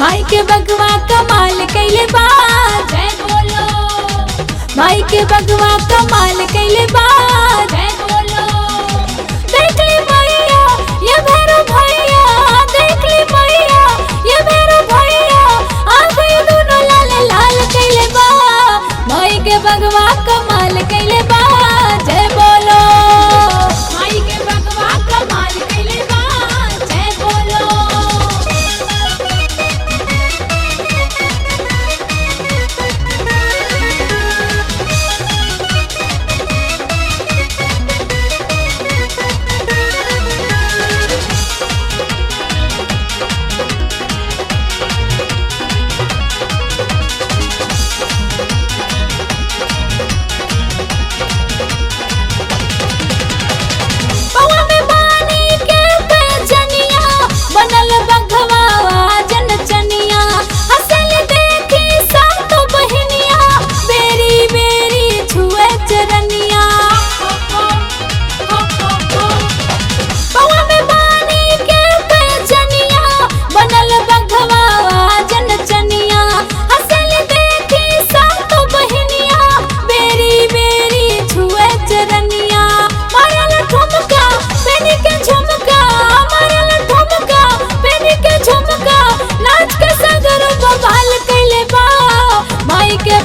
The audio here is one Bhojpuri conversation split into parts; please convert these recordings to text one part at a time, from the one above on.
माई के बगवा कमाल कैले बा जय बोलो। माई के बगवा कमाल कैले बा जय बोलो। देख ली मैया ये भैरव भैया, देख ली मैया ये भैरव भैया, आँख ये दोनों लाल लाल कैले बा। माई के बगवा कमाल कैले बा जय बोलो। माई के बगवा कमाल कैले बा जय बोलो।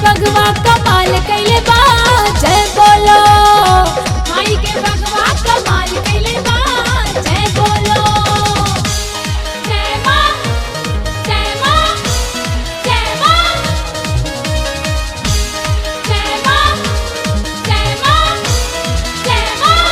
बगवा कमाल कैले बा जय बोलो। माई के बगवा कमाल कैले बा जय बोलो। जय माँ जय माँ जय माँ जय माँ जय माँ जय माँ।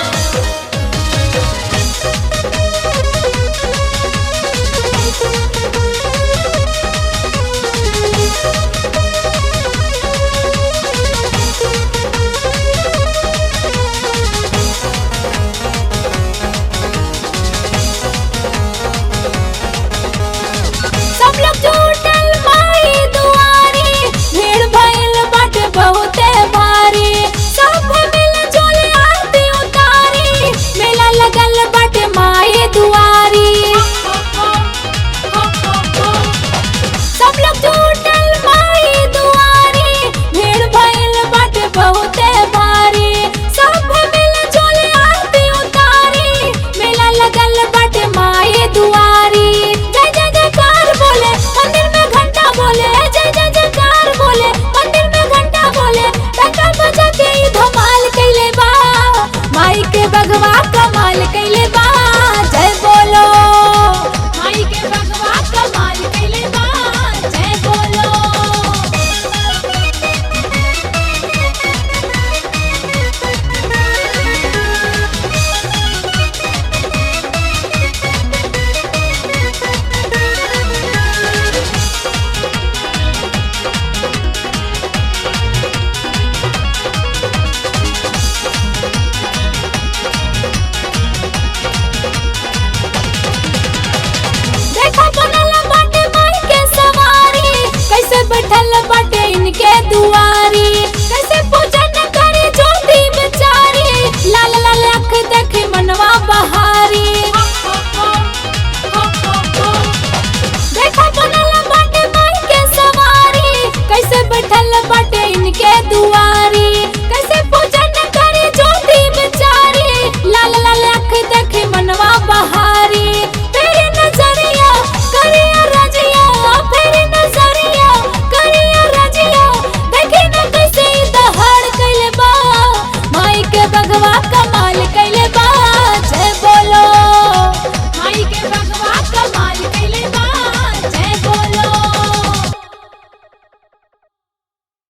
बगवा कमाल कैले बा जय बोलो। माई के बगवा कमाल कैले बा जय बोलो। बैठल बाटे इनके दुआ